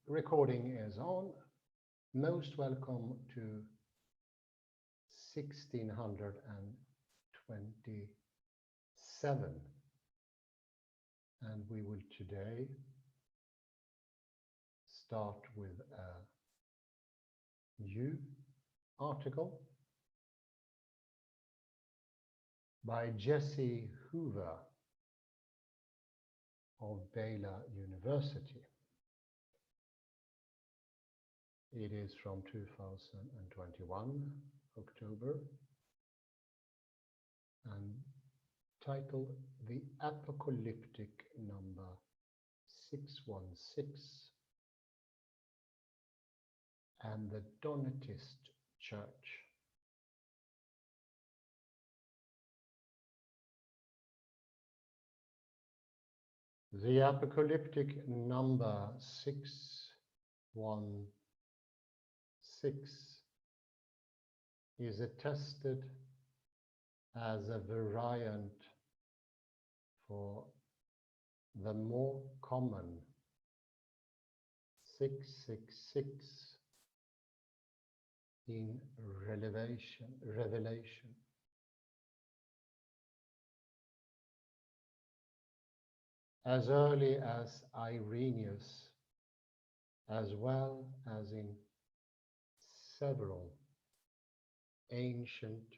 Recording is on. Most welcome to 1627. And we will today start with a new article by Jesse Hoover of Baylor University. It is from 2021, October, and titled The Apocalyptic Number 616 and the Donatist Church. The apocalyptic number 616 is attested as a variant for the more common 666 in Revelation. As early as Irenaeus, as well as in several ancient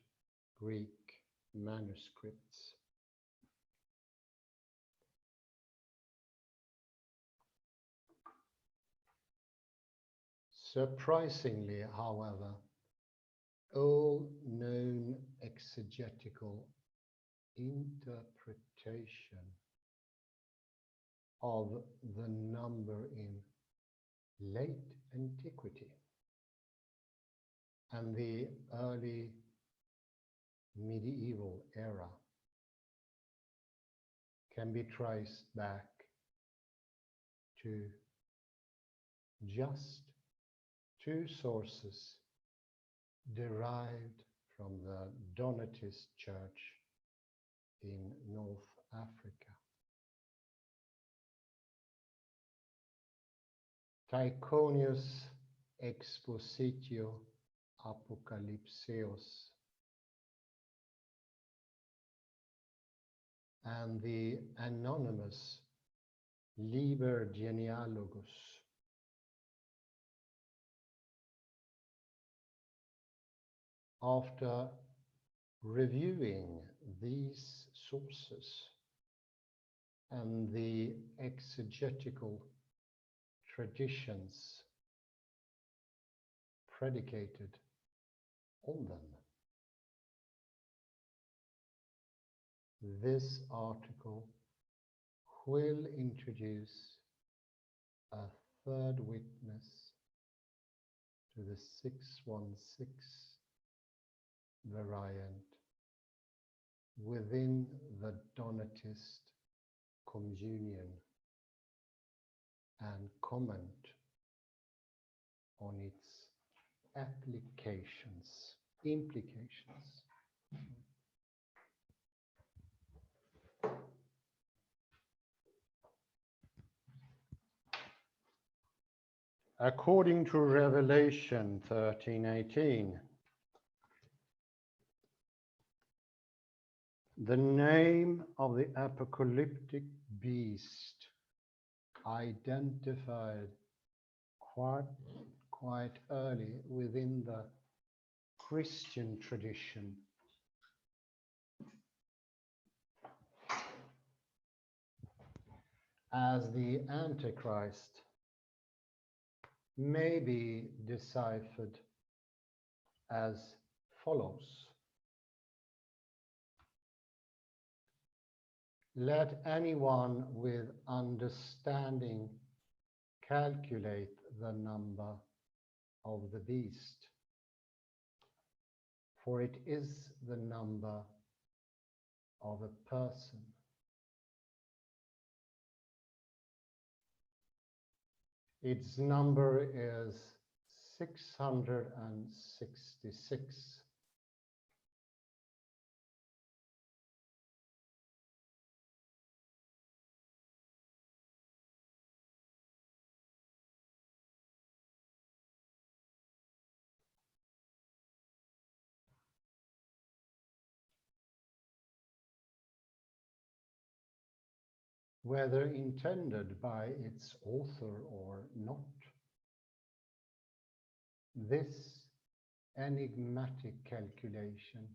Greek manuscripts. Surprisingly, however, all known exegetical interpretation of the number in late antiquity and the early medieval era can be traced back to just two sources derived from the Donatist Church in North Africa. Tychonius Expositio Apocalypseus and the anonymous Liber Genealogus after reviewing these sources and the exegetical traditions predicated on them. This article will introduce a third witness to the 616 variant within the Donatist communion and comment on its implications. According to Revelation 13:18, the name of the apocalyptic beast identified quite early within the Christian tradition as the Antichrist may be deciphered as follows. Let anyone with understanding calculate the number of the beast, for it is the number of a person. Its number is 666. whether intended by its author or not. This enigmatic calculation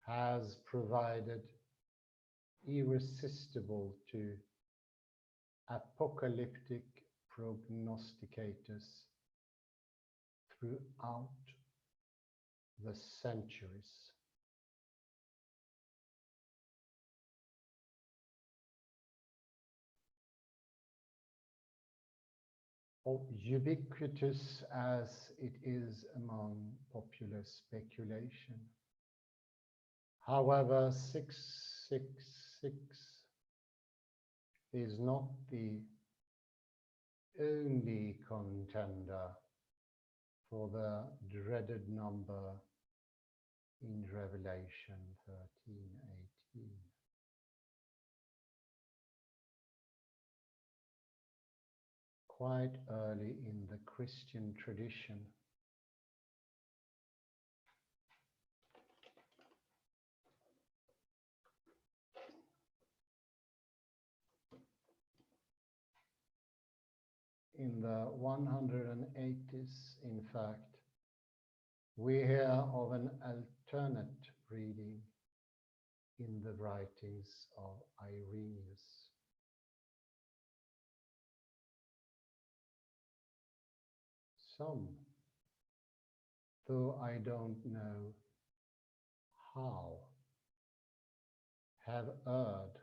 has provided irresistible to apocalyptic prognosticators throughout the centuries. Ubiquitous as it is among popular speculation. However, 666 is not the only contender for the dreaded number in Revelation 13:18. Quite early in the Christian tradition, in the 180s, in fact, we hear of an alternate reading in the writings of Irenaeus. Some, though I don't know how, have erred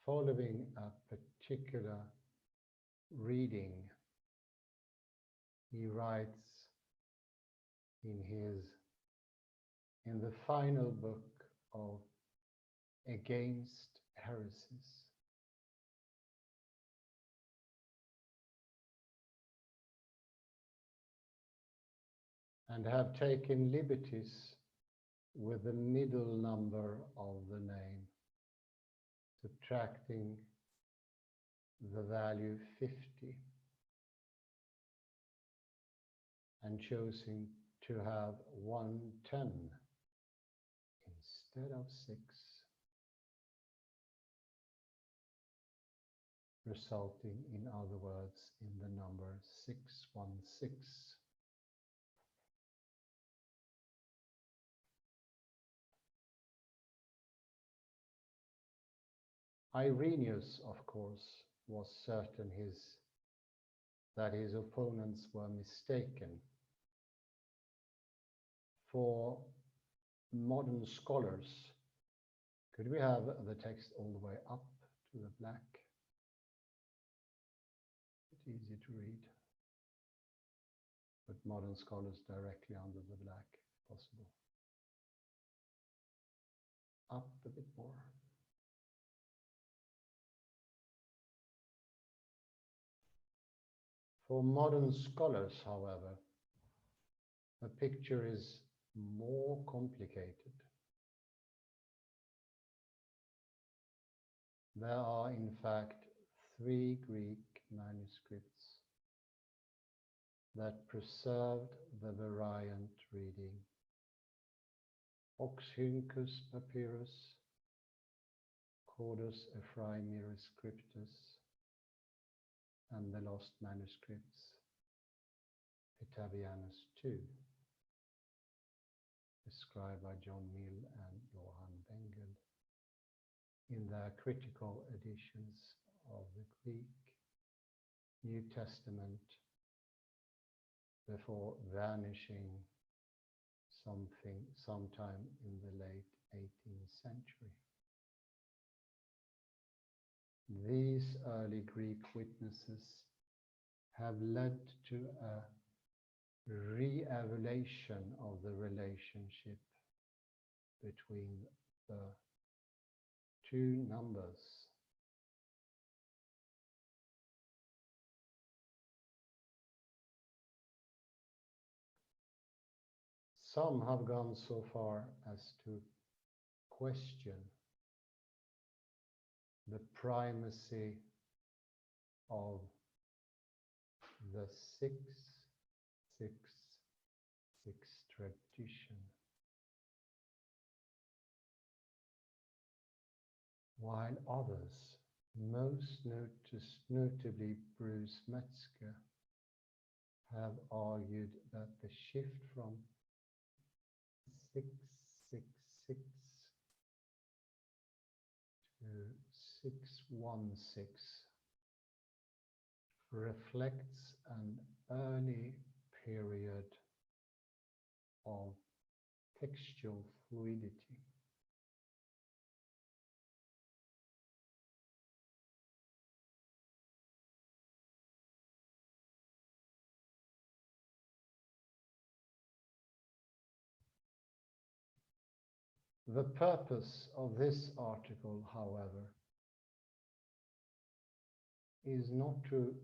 following a particular reading. He writes in the final book of Against Heresies. And have taken liberties with the middle number of the name, subtracting the value 50 and choosing to have 110 instead of 6, resulting, in other words, in the number 616. Irenaeus, of course, was certain that his opponents were mistaken. For modern scholars, could we have the text all the way up to the black? It's easy to read. But modern scholars directly under the black, if possible. Up a bit more. For modern scholars, however, the picture is more complicated. There are, in fact, 3 Greek manuscripts that preserved the variant reading: Oxyncus Papyrus, Cordus Ephraemiris Scriptus, and the lost manuscripts, Petavianus II, described by John Mill and Johann Bengel in their critical editions of the Greek New Testament before vanishing sometime in the late 18th century. These early Greek witnesses have led to a re-evaluation of the relationship between the 2 numbers. Some have gone so far as to question the primacy of the 666 tradition, while others, most notably Bruce Metzger, have argued that the shift from 666 to 616 reflects an early period of textual fluidity. The purpose of this article, however, is not to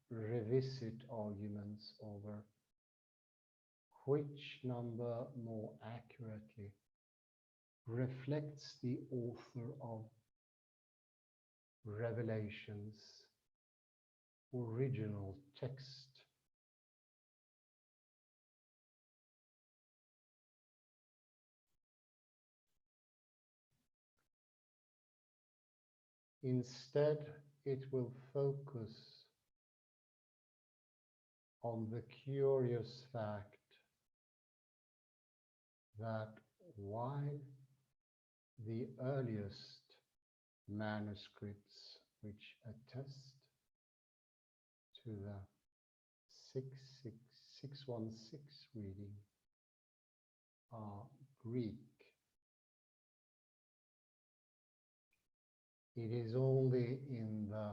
revisit arguments over which number more accurately reflects the author of Revelation's original text. Instead, it will focus on the curious fact that while the earliest manuscripts which attest to the 616 reading are Greek, it is only in the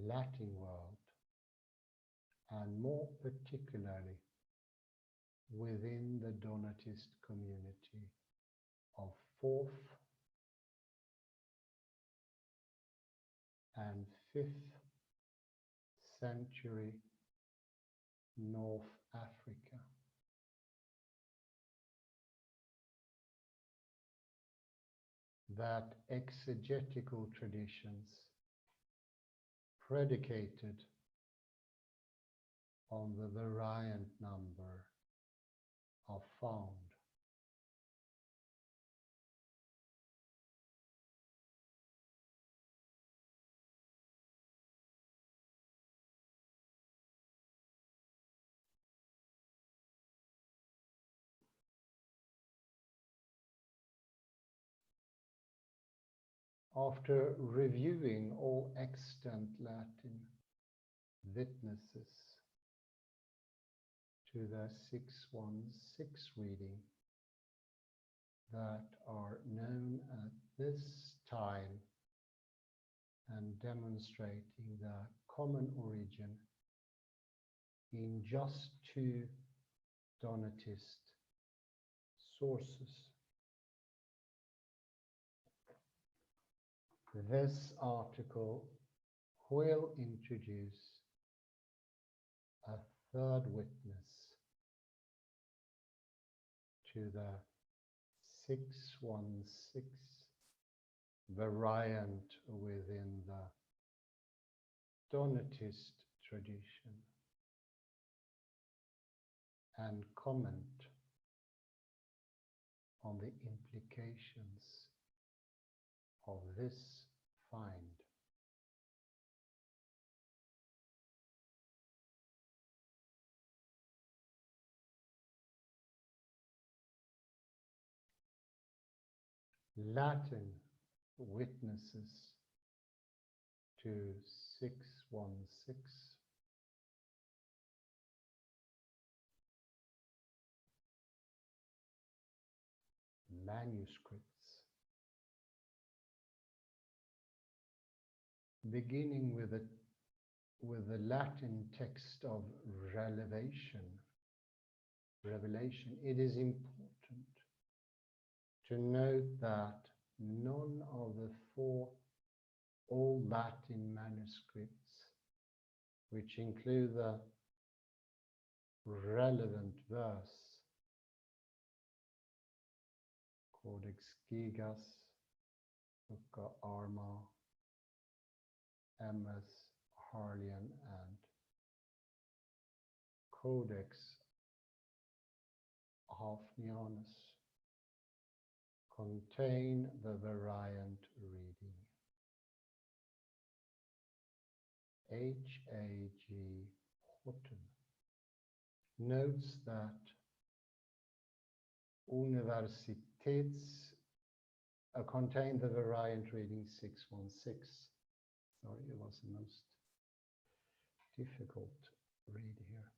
Latin world, and more particularly within the Donatist community of 4th and 5th century North Africa, that exegetical traditions predicated on the variant number are found. After reviewing all extant Latin witnesses to the 616 reading that are known at this time and demonstrating the common origin in just 2 Donatist sources, this article will introduce a third witness to the 616 variant within the Donatist tradition and comment on the implications of this find. Latin witnesses to 616 manuscripts, beginning with the Latin text of Revelation, it is important to note that none of the 4 Old Latin manuscripts, which include the relevant verse, Codex Gigas, Uca Arma, MS Harlian, and Codex Hafnianus, contain the variant reading. H.A.G. Horton notes that contained the variant reading 616. Sorry, it was the most difficult read here.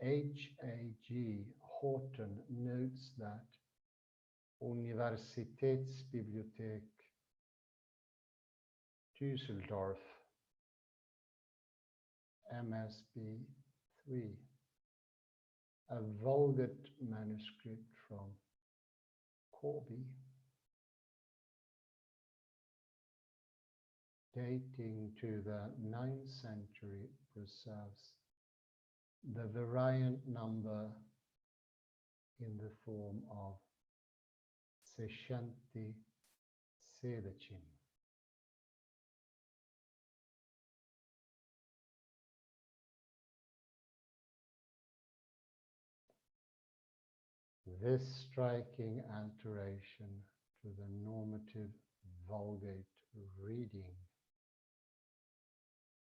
H.A.G. Horton notes that Universitätsbibliothek Düsseldorf, MSB 3, a Vulgate manuscript from Corby, dating to the 9th century, preserves the variant number in the form of Sešenti Sedečin. This striking alteration to the normative Vulgate reading,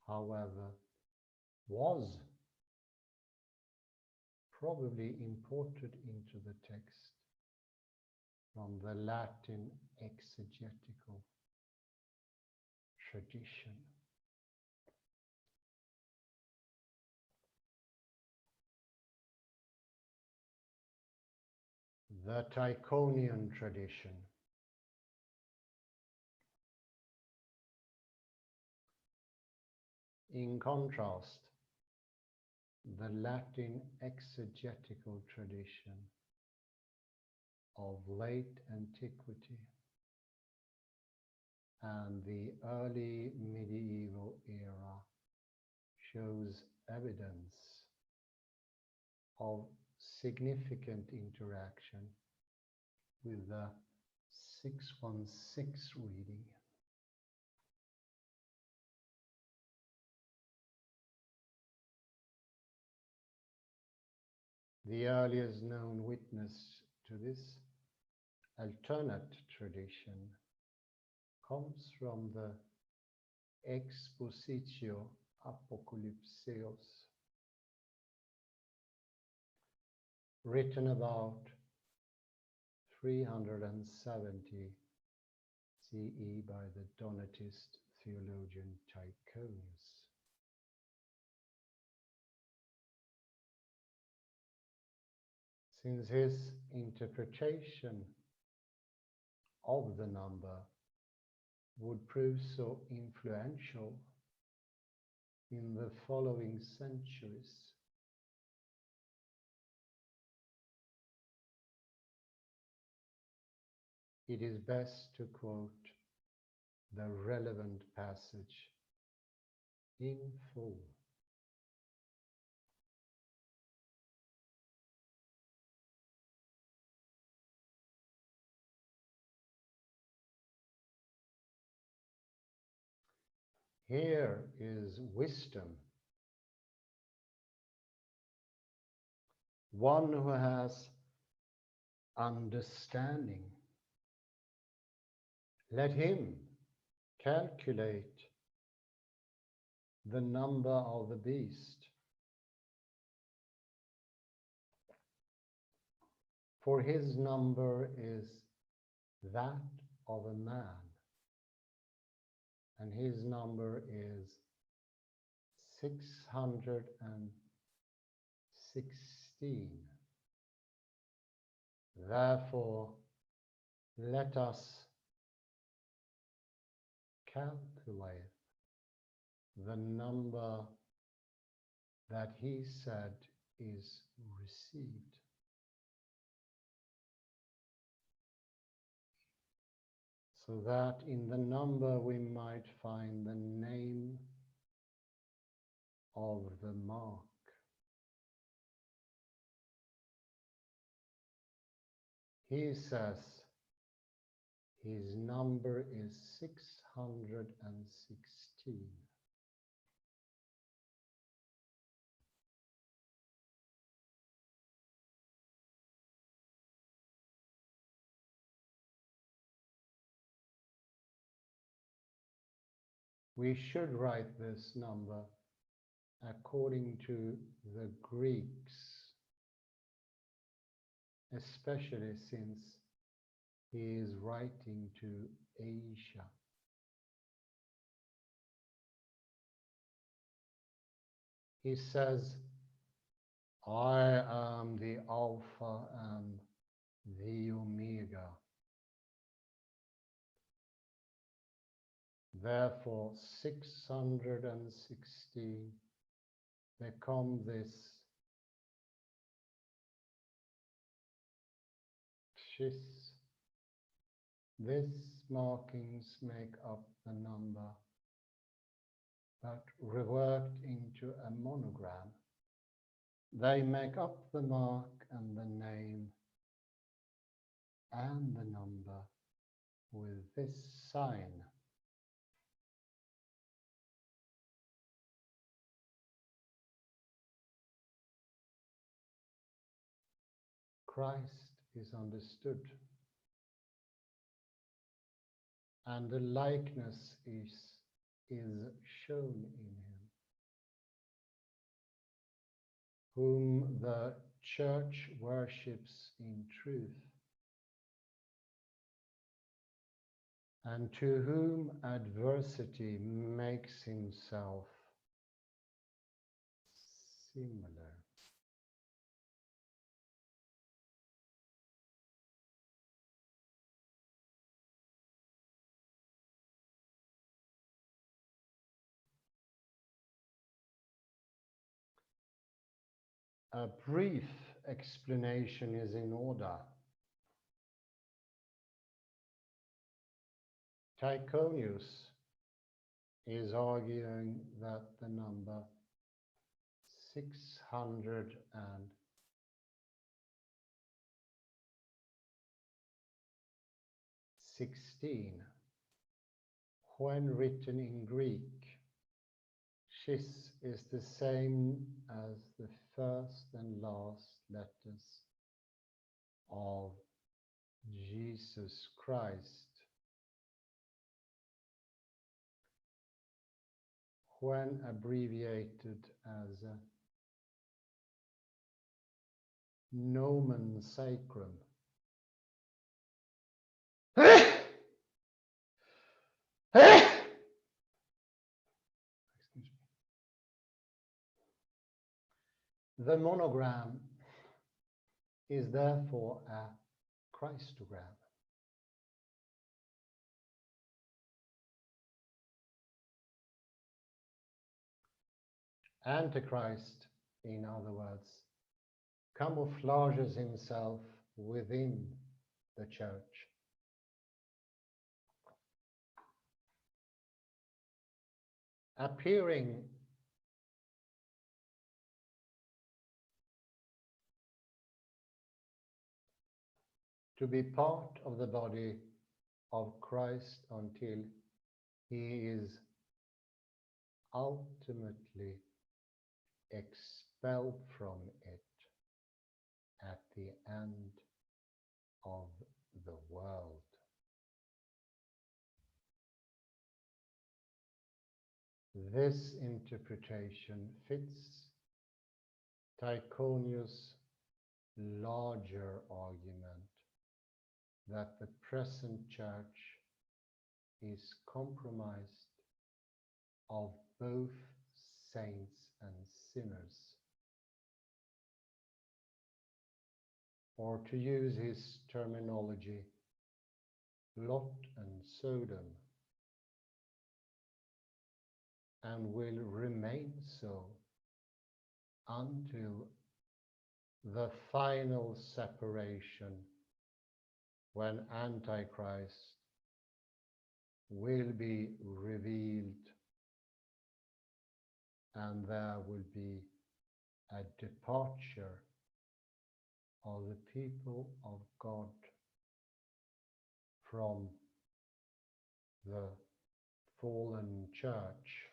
however, was probably imported into the text from the Latin exegetical tradition. The Tychonian tradition. In contrast, the Latin exegetical tradition of late antiquity and the early medieval era shows evidence of significant interaction with the 616 reading. The earliest known witness to this alternate tradition comes from the Expositio Apocalypseos, written about 370 CE by the Donatist theologian Tychonius. Since his interpretation of the number would prove so influential in the following centuries, it is best to quote the relevant passage in full. Here is wisdom. One who has understanding. Let him calculate the number of the beast. For his number is that of a man, and his number is 616. Therefore, let us calculate the number that he said is received. So that in the number we might find the name of the mark. He says his number is 616. We should write this number according to the Greeks, especially since he is writing to Asia. He says, I am the Alpha and the Omega. Therefore, 616 become this shis. These markings make up the number, but reworked into a monogram. They make up the mark and the name and the number with this sign. Christ is understood, and the likeness is shown in him, whom the Church worships in truth, and to whom adversity makes himself similar. A brief explanation is in order. Tychonius is arguing that the number 616, when written in Greek, Shis is the same as the first and last letters of Jesus Christ. When abbreviated as a nomen sacrum, the monogram is therefore a Christogram. Antichrist, in other words, camouflages himself within the church. Appearing to be part of the body of Christ until he is ultimately expelled from it at the end of the world. This interpretation fits Tychonius' larger argument that the present church is compromised of both saints and sinners. Or to use his terminology, Lot and Sodom, and will remain so until the final separation, when Antichrist will be revealed and there will be a departure of the people of God from the fallen church.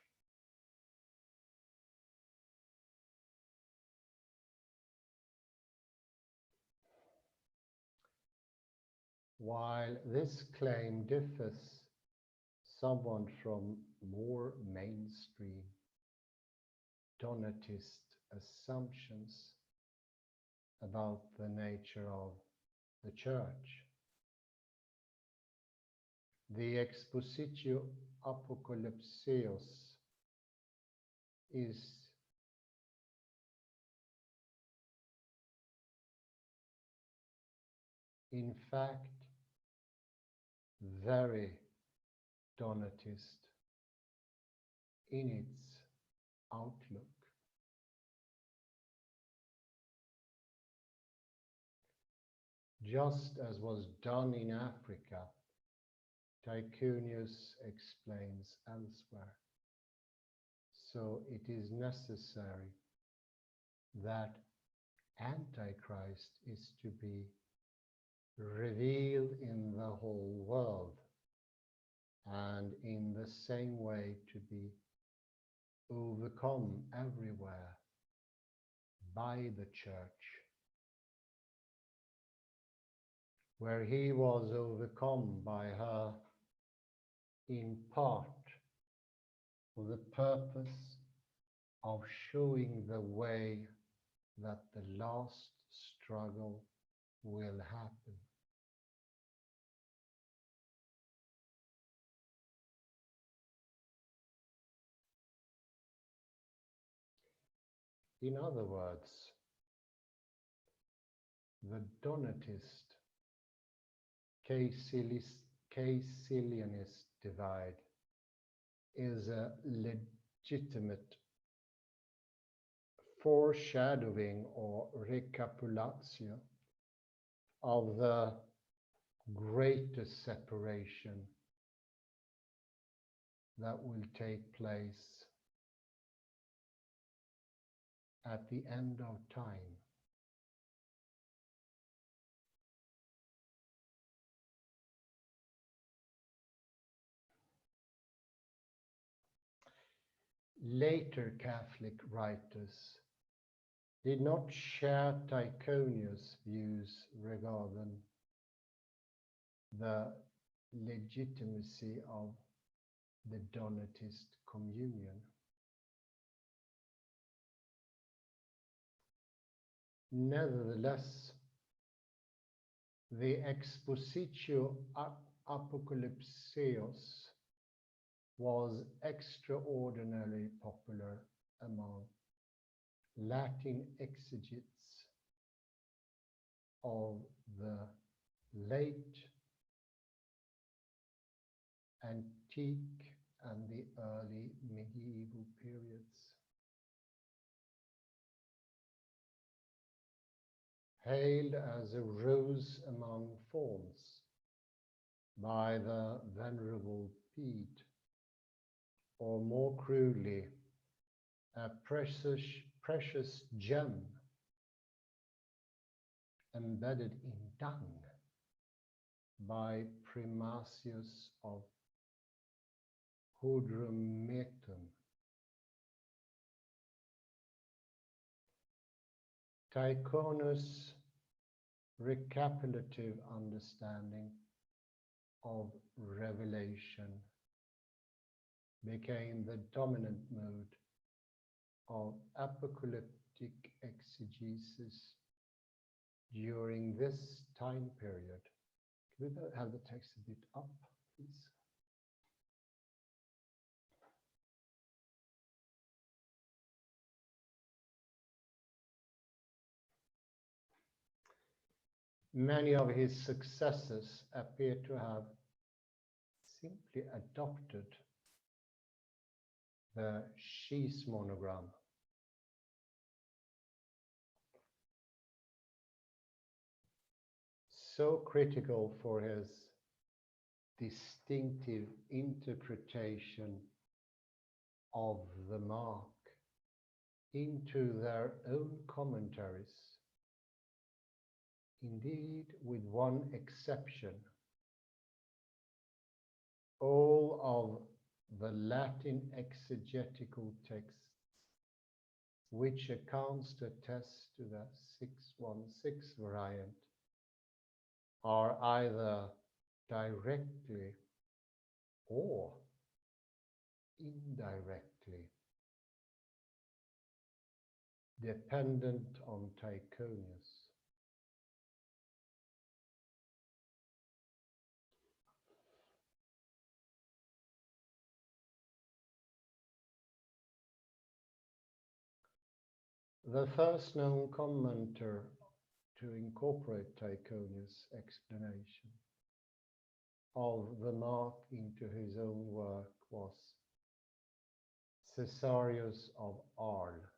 While this claim differs somewhat from more mainstream Donatist assumptions about the nature of the church. The Expositio Apocalypseos is in fact very Donatist in its outlook. Just as was done in Africa, Tychonius explains elsewhere. So it is necessary that Antichrist is to be revealed in the whole world, and in the same way to be overcome everywhere by the church, where he was overcome by her in part for the purpose of showing the way that the last struggle will happen. In other words, the Donatist Caecilianist divide is a legitimate foreshadowing or recapulatio of the greater separation that will take place at the end of time. Later Catholic writers did not share Tychonius' views regarding the legitimacy of the Donatist communion. Nevertheless, the Expositio Apocalypseos was extraordinarily popular among Latin exegetes of the late antique and the early medieval periods. Hailed as a rose among thorns by the Venerable Bede, or more crudely, a precious gem embedded in dung by Primasius of Hodrumetum. Tychonius' recapitulative understanding of revelation became the dominant mode of apocalyptic exegesis during this time period. Can we have the text a bit up, please? Many of his successors appear to have simply adopted the schismonogram. So critical for his distinctive interpretation of the mark into their own commentaries. Indeed, with one exception, all of the Latin exegetical texts which accounts to attest to the 616 variant are either directly or indirectly dependent on Tychonius. The first known commenter to incorporate Tychonius' explanation of the mark into his own work was Caesarius of Arles,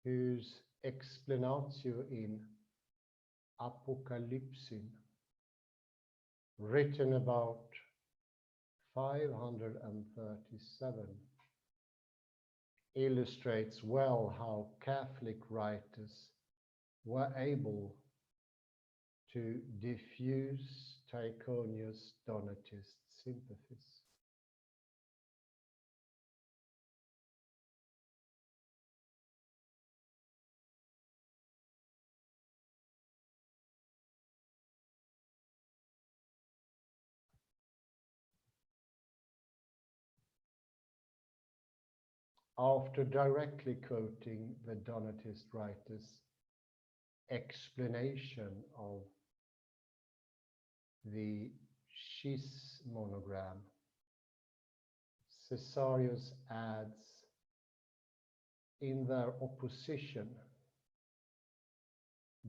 whose explanatio in Apocalyptic, written about 537, illustrates well how Catholic writers were able to diffuse Tychonius' Donatist sympathies. After directly quoting the Donatist writer's explanation of the schismonogram, Caesarius adds, in their opposition,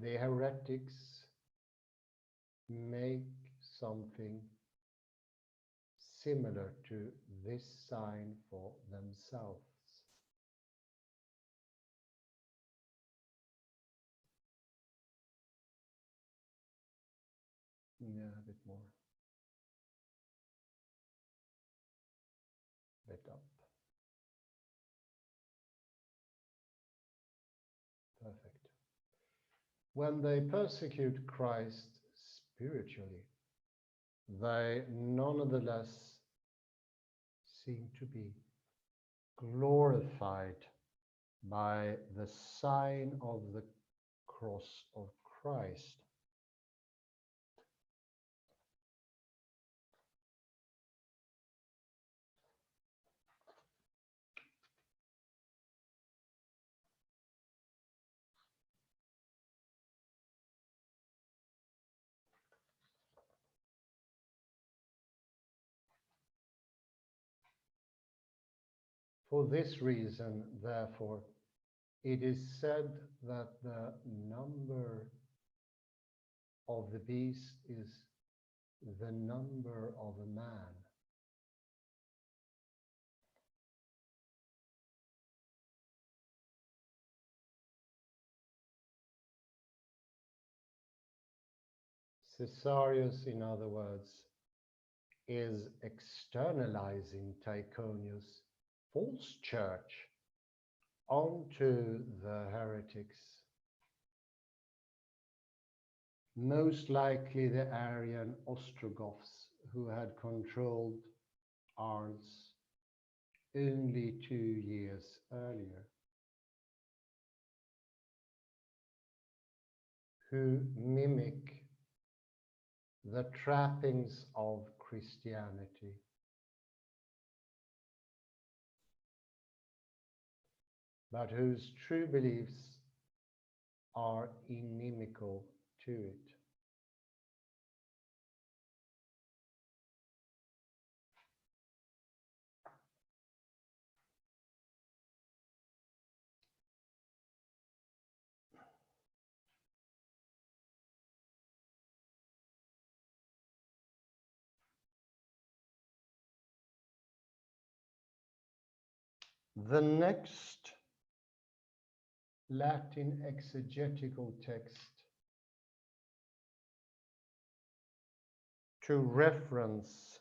the heretics make something similar to this sign for themselves. Yeah, a bit more. Bit up. Perfect. When they persecute Christ spiritually, they nonetheless seem to be glorified by the sign of the cross of Christ. For this reason, therefore, it is said that the number of the beast is the number of a man. Caesarius, in other words, is externalizing Tychonius' false church onto the heretics, most likely the Arian Ostrogoths who had controlled Arles only 2 years earlier, who mimic the trappings of Christianity, but whose true beliefs are inimical to it. The next Latin exegetical text to reference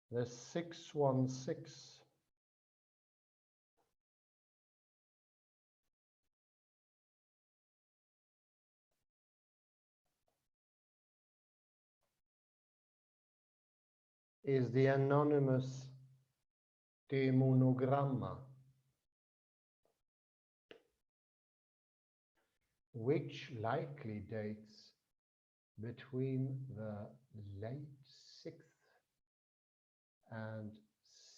the 616 is the anonymous Demonogramma, which likely dates between the late 6th and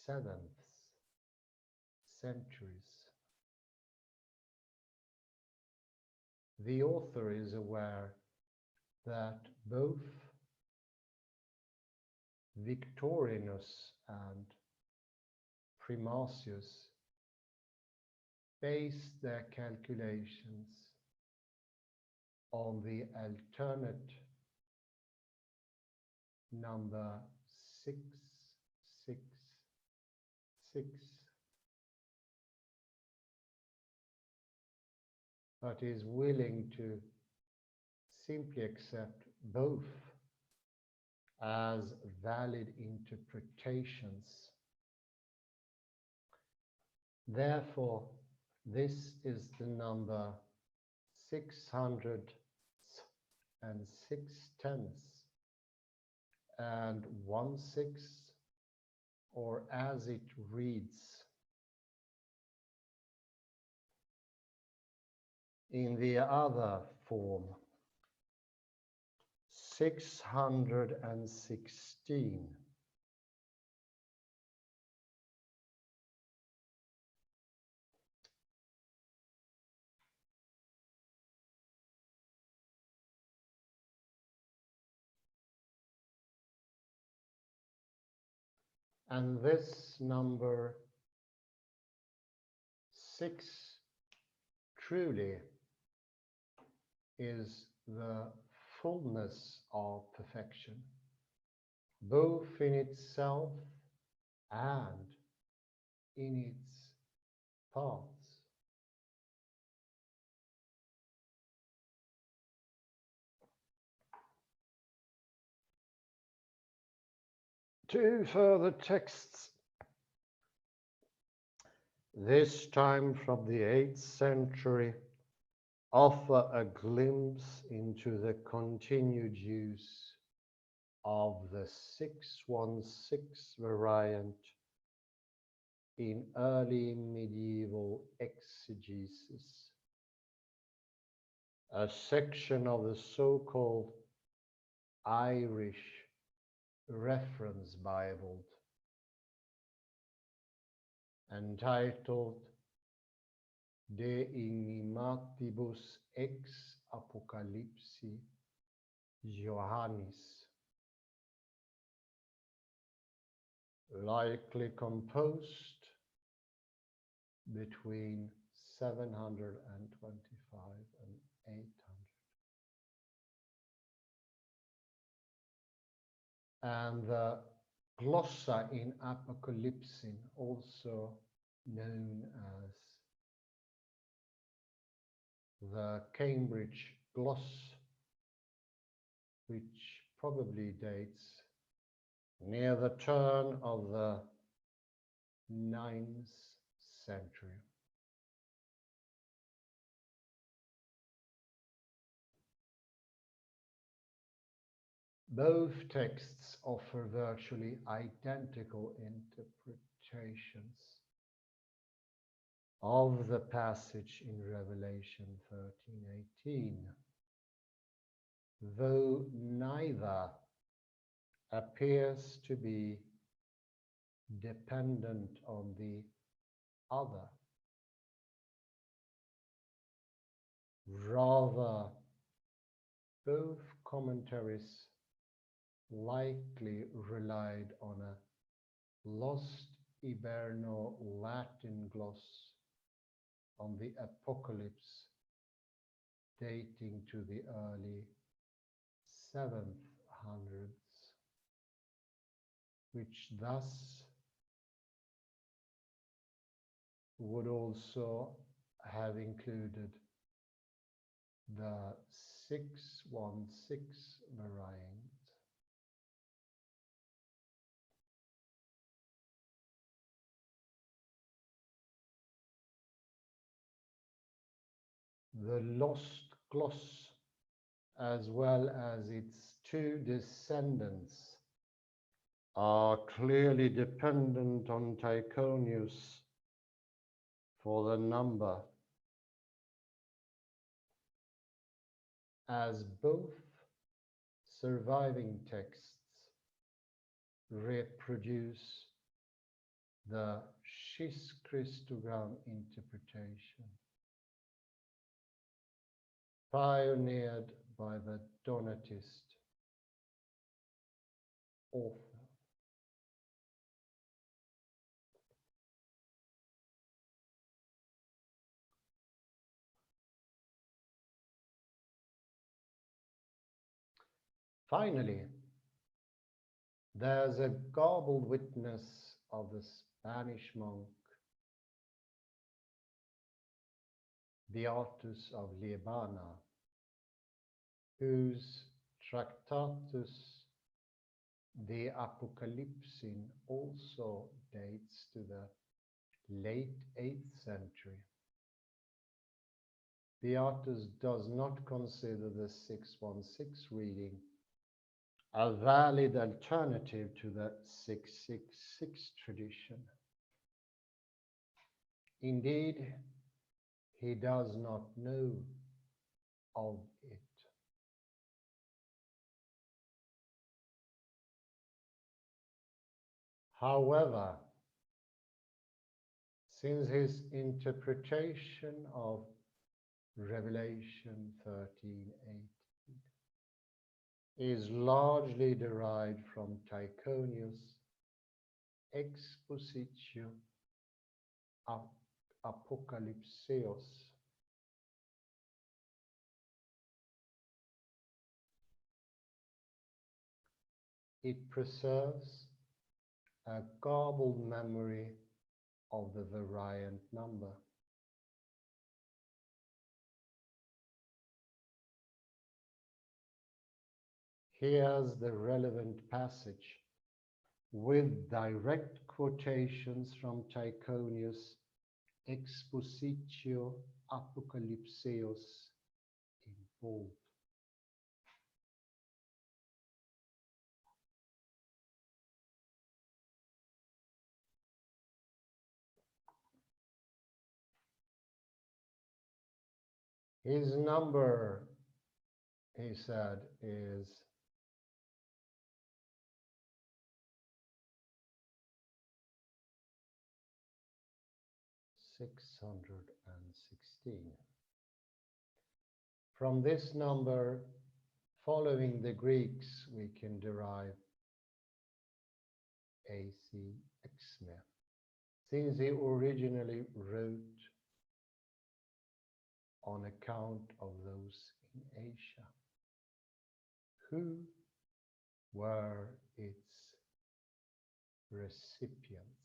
7th centuries. The author is aware that both Victorinus and Primasius based their calculations on the alternate number 666, but is willing to simply accept both as valid interpretations. Therefore, this is the number 600 and 6/10 and 1/6, or as it reads in the other form, 616. And this number 6 truly is the fullness of perfection, both in itself and in its parts. Two further texts, this time from the 8th century, offer a glimpse into the continued use of the 616 variant in early medieval exegesis. A section of the so-called Irish Reference Bible entitled De Enigmatibus ex Apocalypsi Johannis, likely composed between 725 and 800. And the glossa in Apocalypsin, also known as the Cambridge gloss, which probably dates near the turn of the 9th century. Both texts offer virtually identical interpretations of the passage in Revelation 13:18, though neither appears to be dependent on the other. Rather, both commentaries likely relied on a lost Iberno-Latin gloss on the Apocalypse dating to the early 700s, which thus would also have included the 616 variant. The lost gloss, as well as its two descendants, are clearly dependent on Tychonius for the number, as both surviving texts reproduce the schistogram interpretation pioneered by the Donatist author. Finally, there's a garbled witness of the Spanish monk Beatus of Liébana, whose Tractatus de Apocalypsin also dates to the late 8th century. Beatus does not consider the 616 reading a valid alternative to the 666 tradition. Indeed, he does not know of it. However, since his interpretation of Revelation 13:8 is largely derived from Tychonius' Expositio Apocalypseos, it preserves a garbled memory of the variant number. Here's the relevant passage with direct quotations from Tychonius' Expositio Apocalypseos in bold. His number, he said, is 616. From this number, following the Greeks, we can derive AC Exme, since he originally wrote on account of those in Asia, who were its recipients.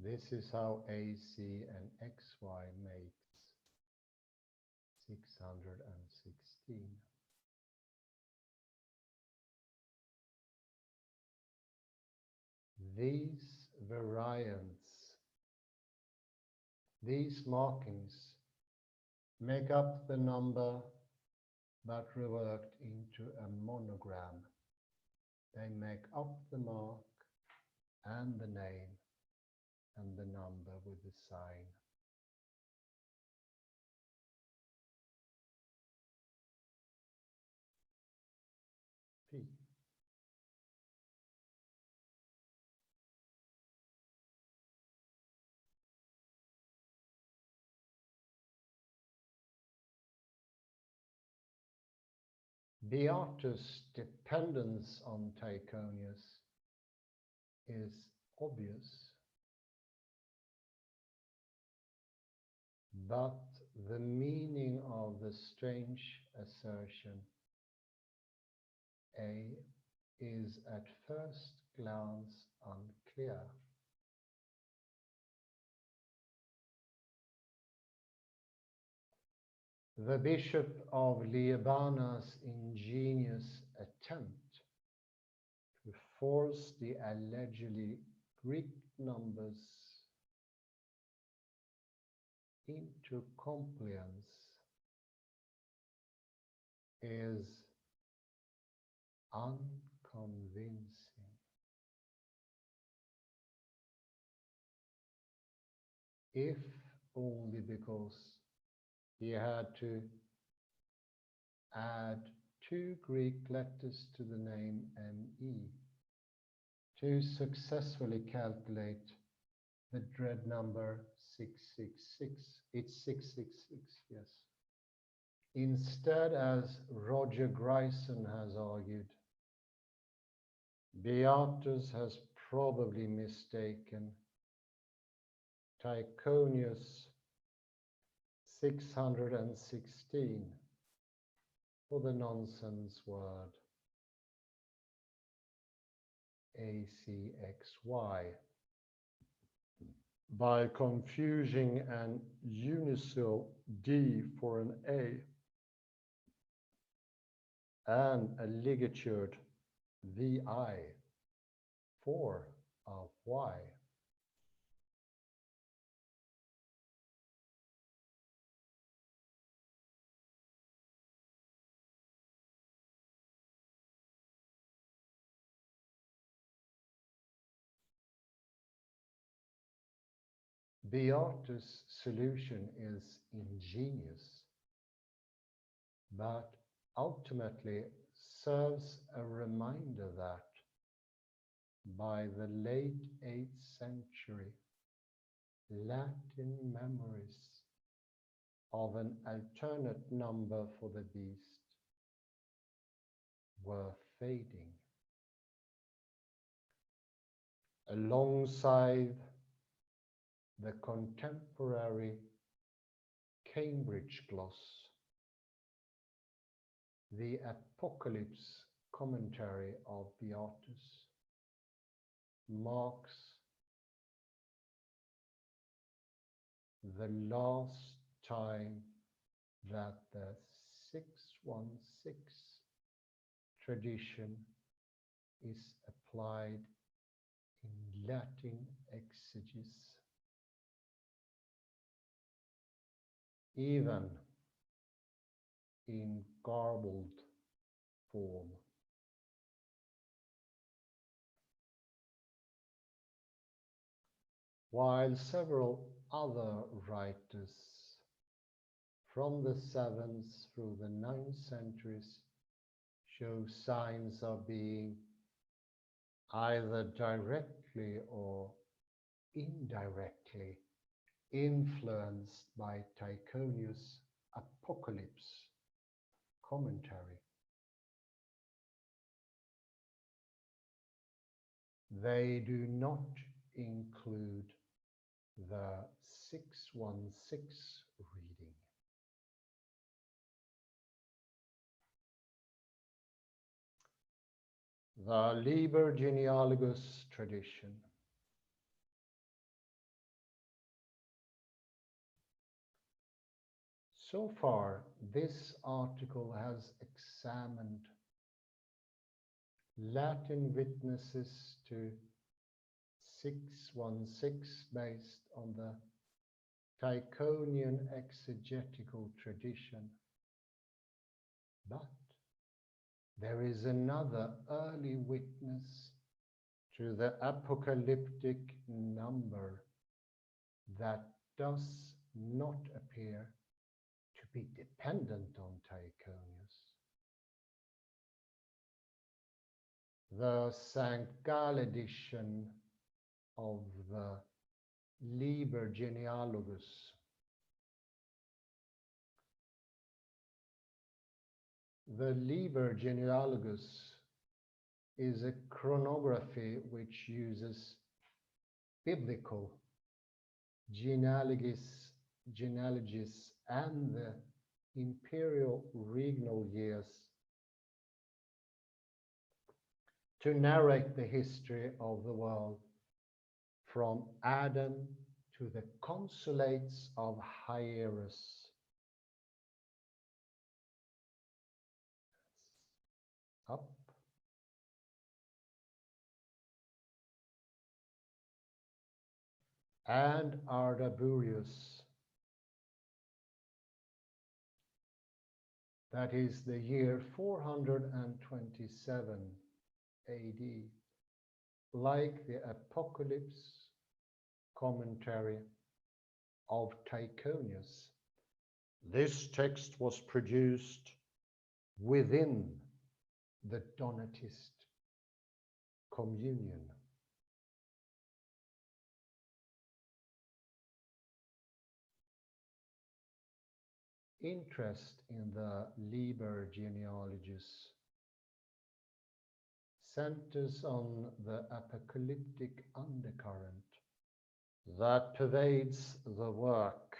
This is how AC and XY makes 616. These variants, these markings make up the number that reworked into a monogram. They make up the mark and the name and the number with the sign. P. Beatus' dependence on Tychonius is obvious, but the meaning of the strange assertion A is at first glance unclear. The Bishop of Liébana's ingenious attempt to force the allegedly Greek numbers into compliance is unconvincing. If only because he had to add 2 Greek letters to the name ME to successfully calculate the dread number 666. It's 666, yes. Instead, as Roger Grison has argued, Beatus has probably mistaken Tychonius 616 for the nonsense word ACXY by confusing an unicial D for an A and a ligatured VI for a Y. Beatus' solution is ingenious, but ultimately serves a reminder that by the late 8th century, Latin memories of an alternate number for the beast were fading. Alongside the contemporary Cambridge gloss, the Apocalypse commentary of Beatus marks the last time that the 616 tradition is applied in Latin exegesis, even in garbled form. While several other writers from the 7th through the 9th centuries show signs of being either directly or indirectly influenced by Tychonius' Apocalypse commentary. They do not include the 616 reading. The Liber Genealogus tradition. So far, this article has examined Latin witnesses to 616 based on the Tychonian exegetical tradition. But there is another early witness to the apocalyptic number that does not appear to be dependent on Tychonius. The St. Gall edition of the Liber Genealogus The Liber Genealogus is a chronography which uses biblical genealogies and the imperial regnal years to narrate the history of the world from Adam to the consulates of Hierus. Up. And Ardaburius, that is the year 427 AD, like the Apocalypse commentary of Tychonius. This text was produced within the Donatist communion. Interest in the Liber genealogies centers on the apocalyptic undercurrent that pervades the work.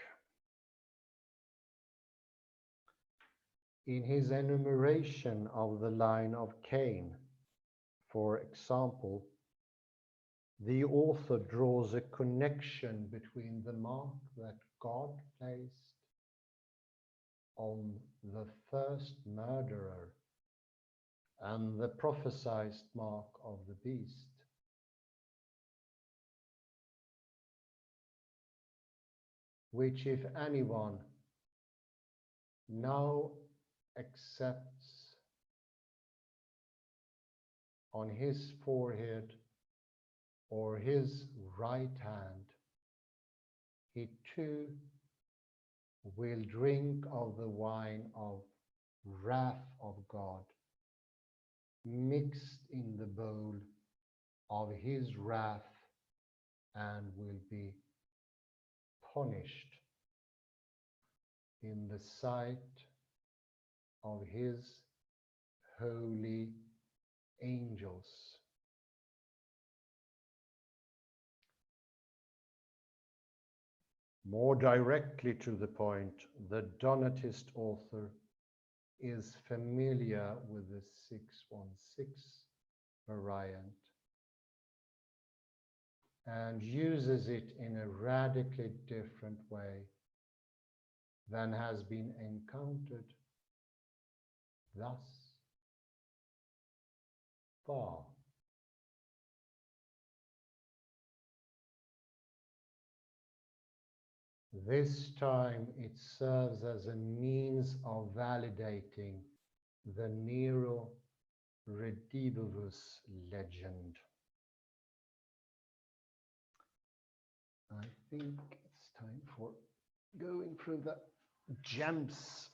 In his enumeration of the line of Cain, for example, the author draws a connection between the mark that God placed on the first murderer and the prophesied mark of the beast. Which, if anyone now accepts on his forehead or his right hand, he too will drink of the wine of wrath of God, mixed in the bowl of his wrath, and will be punished in the sight of his holy angels. More directly to the point, the Donatist author is familiar with the 616 variant and uses it in a radically different way than has been encountered thus far. This time it serves as a means of validating the Nero Redivivus legend. I think it's time for going through the gems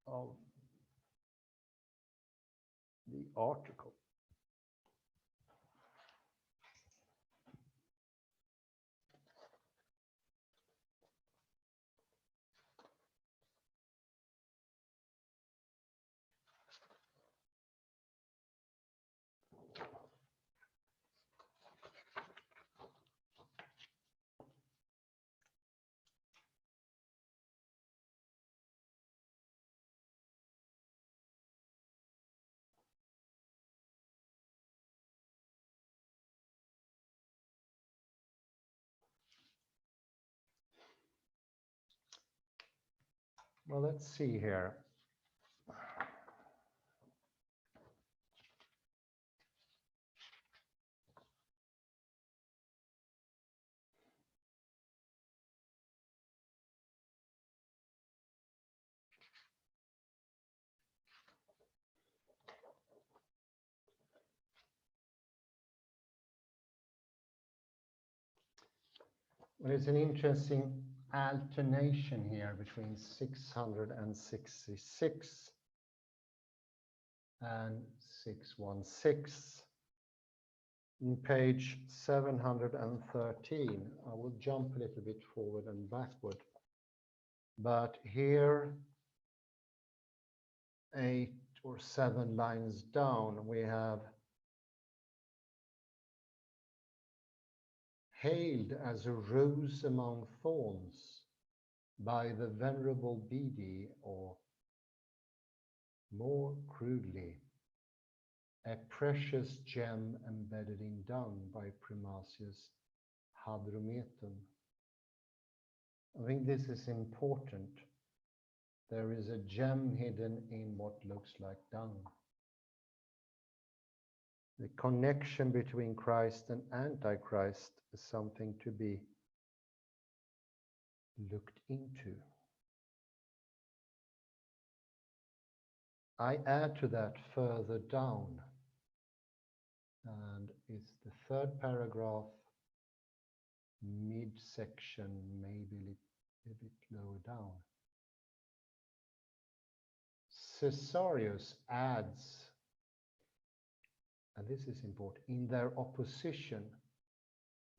of the article. Well, let's see here. Well, it's an interesting alternation here between 666 and 616. On page 713, I will jump a little bit forward and backward. But here, 8 or 7 lines down, we have hailed as a rose among thorns by the venerable Bede, or more crudely, a precious gem embedded in dung by Primasius Hadrometon. I think this is important. There is a gem hidden in what looks like dung. The connection between Christ and Antichrist is something to be looked into. I add to that further down, and it's the third paragraph, midsection, maybe a bit lower down. Caesarius adds, and this is important, in their opposition,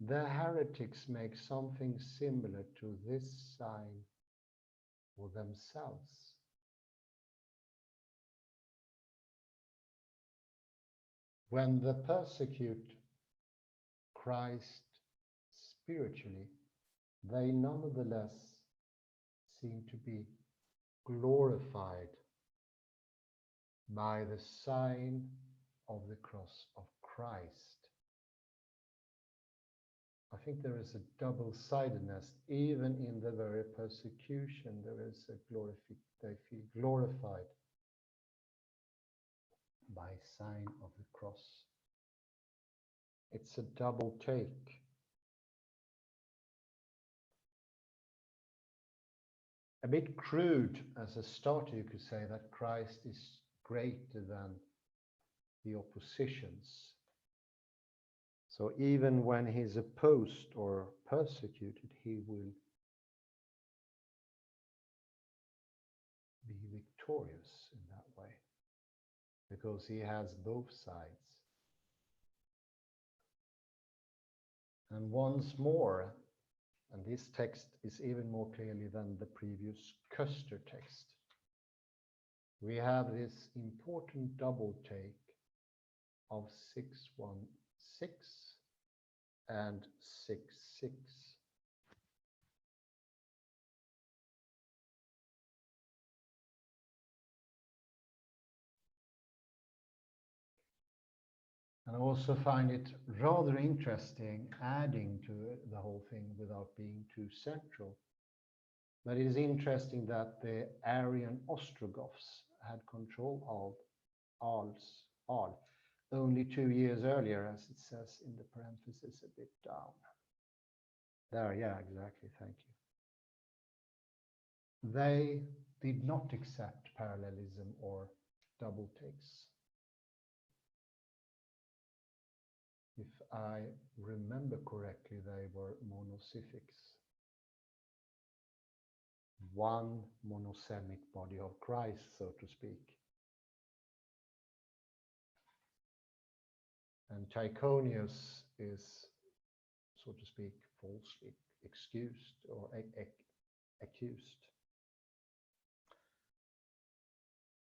the heretics make something similar to this sign for themselves. When they persecute Christ spiritually, they nonetheless seem to be glorified by the sign of the cross of Christ. I think there is a double-sidedness. Even in the very persecution, there is a they feel glorified by sign of the cross. It's a double take. A bit crude as a starter, you could say that Christ is greater than the oppositions. So even when he's opposed or persecuted, he will be victorious in that way, because he has both sides. And once more, and this text is even more clearly than the previous Custer text, we have this important double take of 6:1:6 and 6:6. And I also find it rather interesting, adding to the whole thing without being too central. But it is interesting that the Arian Ostrogoths had control of Al only 2 years earlier, as it says in the parenthesis a bit down. There, yeah, exactly, thank you. They did not accept parallelism or double takes. If I remember correctly, they were monocyphics. One monosemic body of Christ, so to speak. And Tychonius is, so to speak, falsely excused or accused.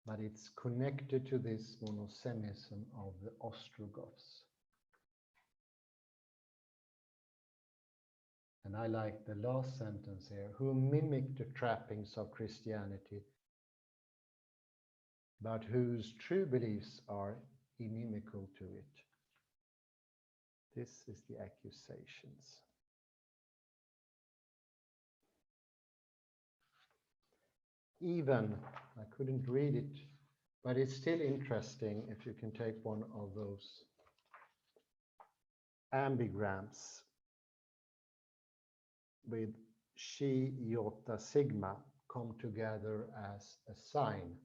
But it's connected to this monosemism of the Ostrogoths. And I like the last sentence here, who mimicked the trappings of Christianity, but whose true beliefs are inimical to it. This is the accusations. Even, I couldn't read it, but it's still interesting if you can take one of those ambigrams with Xi, Iota, Sigma come together as a sign.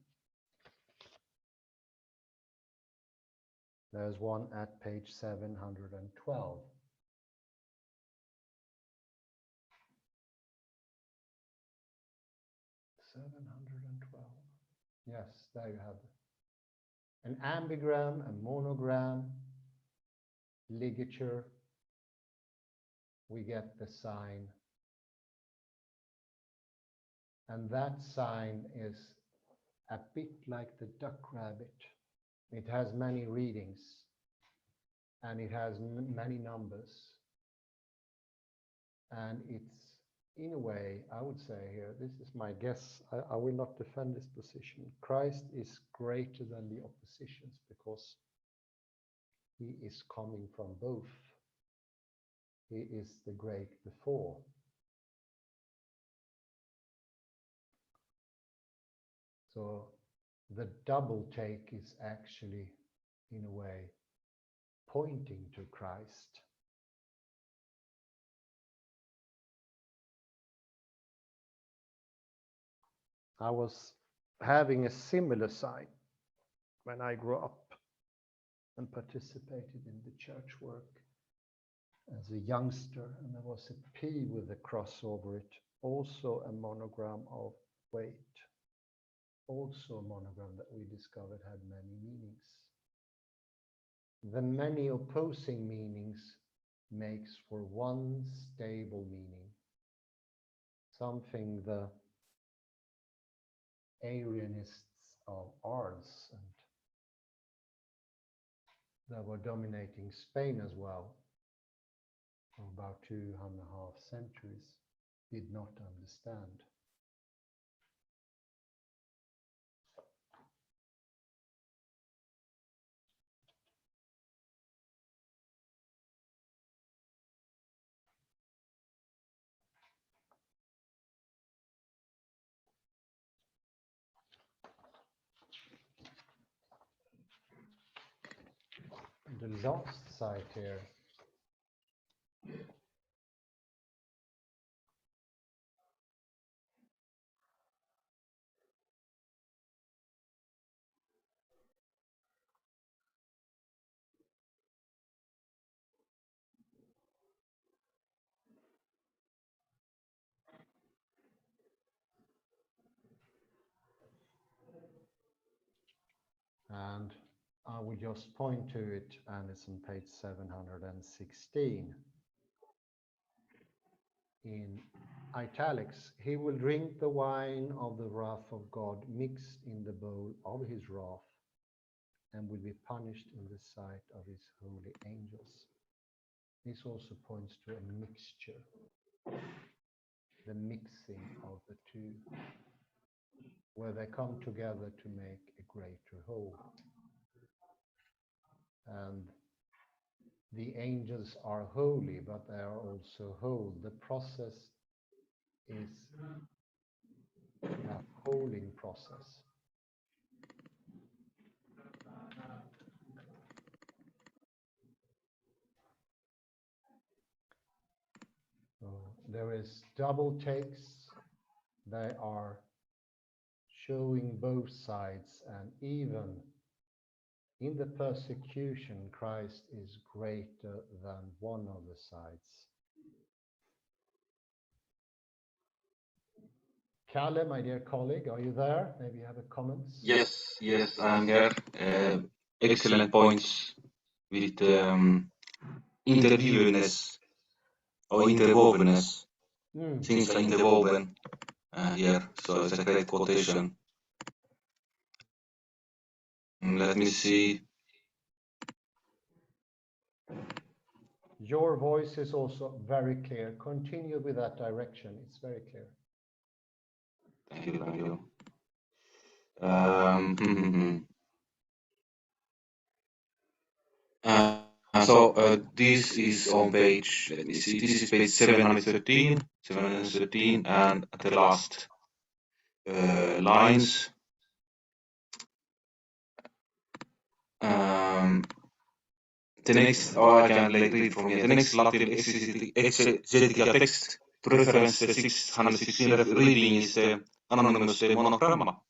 There's one at page 712. Yes, there you have it. An ambigram, a monogram, ligature, we get the sign. And that sign is a bit like the duck rabbit. It has many readings and it has many numbers. And it's, in a way, I would say here, this is my guess, I will not defend this position. Christ is greater than the oppositions because he is coming from both. He is the great before. So the double take is actually, in a way, pointing to Christ. I was having a similar sign when I grew up and participated in the church work as a youngster, and there was a P with a cross over it, also a monogram of weight. also a monogram that we discovered had many meanings. The many opposing meanings makes for one stable meaning, something the Arianists of Ars, and that were dominating Spain as well for about 2.5 centuries, did not understand. The last site here and I will just point to it, and it's on page 716 in italics. He will drink the wine of the wrath of God mixed in the bowl of his wrath, and will be punished in the sight of his holy angels. This also points to a mixture, the mixing of the two, where they come together to make a greater whole. And the angels are holy, but they are also whole. The process is a holding process. So there is double takes. They are showing both sides, and even in the persecution, Christ is greater than one of the sides. Kalle, my dear colleague, are you there? Maybe you have a comments? Yes, I'm here. Excellent points with interviewness or interwovenness. Things are interwoven here, so it's a great quotation. Let me see. Your voice is also very clear. Continue with that direction. It's very clear. Thank you. So this is on page, let me see, this is page 713, and the last lines. The next, I can read from here. The next Latin exegetical text to reference the 616 reading is the anonymous monogramma,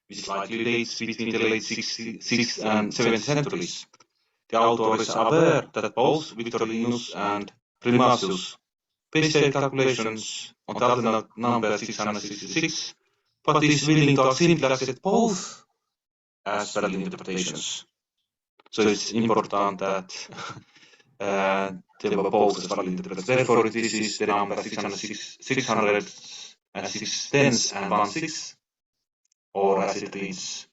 which likely dates between the late 6th and 7th centuries. The author is aware that both Victorinus and Primasius based their calculations on the alternate number 666, but is willing to simply accept both as valid interpretations. So it's important that they were both as valid interpretations. Therefore, this is the number 606 tenths and 1/6, or as it reads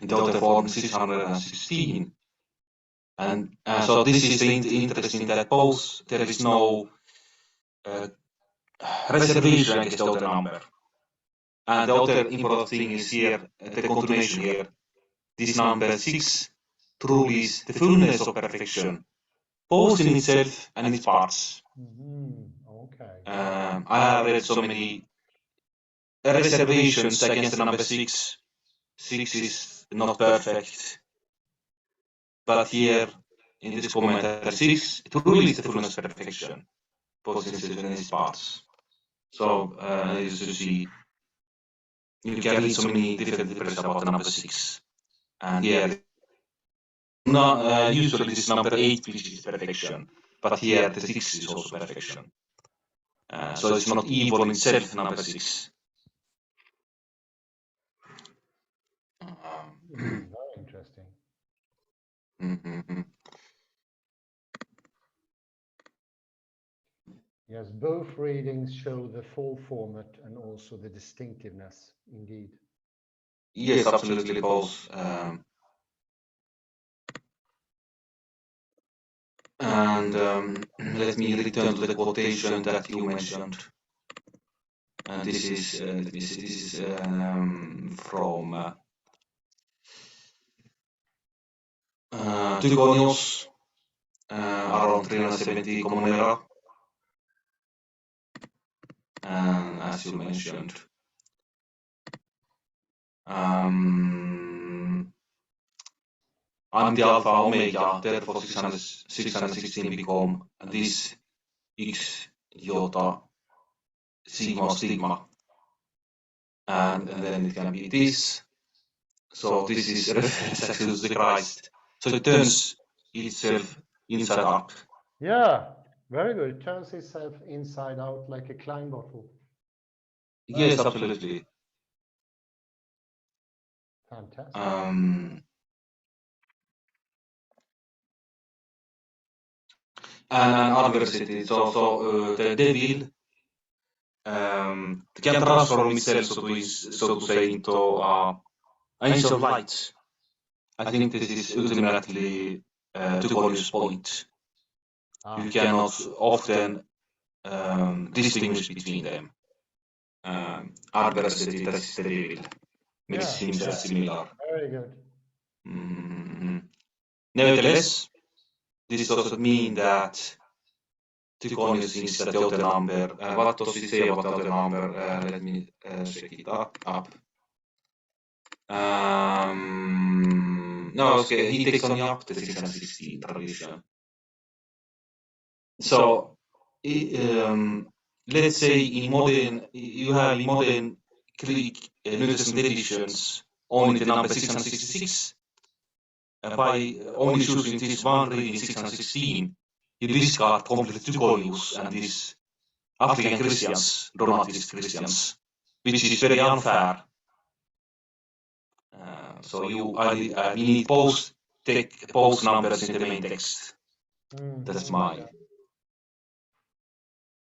in the other form 616. And so this is interesting that both there is no reservation against the other number. And the other important thing is here, the continuation here. This number 6 truly is the fullness of perfection, both in itself and in its parts. Okay. I have read so many reservations against the number 6. 6 is not perfect. But here, in this commentary, 6 truly is the fullness of perfection, both in itself and in its parts. So, as you see, you can read so many different interpretations about the number 6. And here, usually this is number 8, which is perfection. But here, the 6 is also perfection. So it's not evil in itself, number 6. Very interesting. Yes, both readings show the full format and also the distinctiveness, indeed. Yes, absolutely both. And let me return to the quotation that you mentioned. And this is, let me see, this is from Tychonius, around 370 Common Era. And as you mentioned, I'm the Alpha Omega, therefore 616 become this X iota sigma stigma. And then it can be this. So this is reference actually to the Christ. So it turns itself inside up. Yeah, very good. It turns itself inside out like a Klein bottle. Yes, absolutely. Fantastic. And adversity. So the devil can transform itself, so to say, into angel of light. I think this is ultimately Tychonius' point. You cannot often distinguish between them. Adversity, that is the devil. Makes himself similar. Very good. Nevertheless, this doesn't mean that Tychonius thinks that the other number. What does he say about the other number? Let me check it up. No, okay, he takes only up the 616 tradition. So, let's say in modern Greek New Testament editions only the number 666. By only choosing this one reading 616, you discard completely Tychonius and these African Christians, Donatist Christians, which is very unfair. So we need both numbers in the main text. That's my.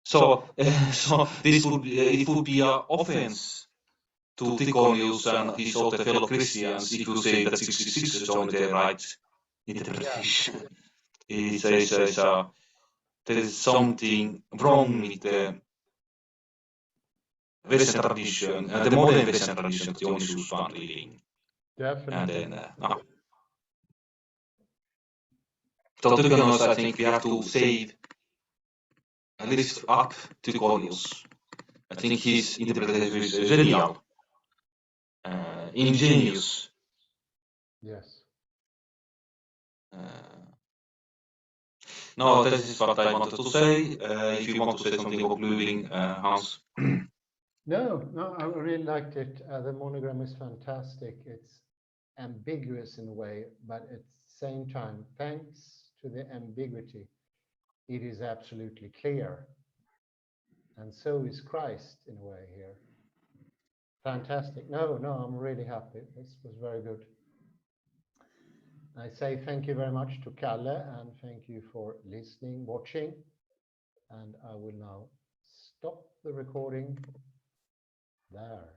So this would be an offense to Tychonius and his other fellow Christians if you say that 66 is only the right interpretation. He says there is something wrong with the Western tradition, the modern Western tradition, that you only choose one reading. Definitely. And then, so to be honest, I think we have to save a list up to Tychonius. I think his interpretation is genial, ingenious. Yes. No, that is what I wanted to say. If you want to say something about concluding, Hans. No, I really liked it. The monogram is fantastic. It's ambiguous in a way, but at the same time, thanks to the ambiguity, it is absolutely clear. And so is Christ in a way here. Fantastic. No, I'm really happy. This was very good. I say thank you very much to Kalle and thank you for listening, watching. And I will now stop the recording there.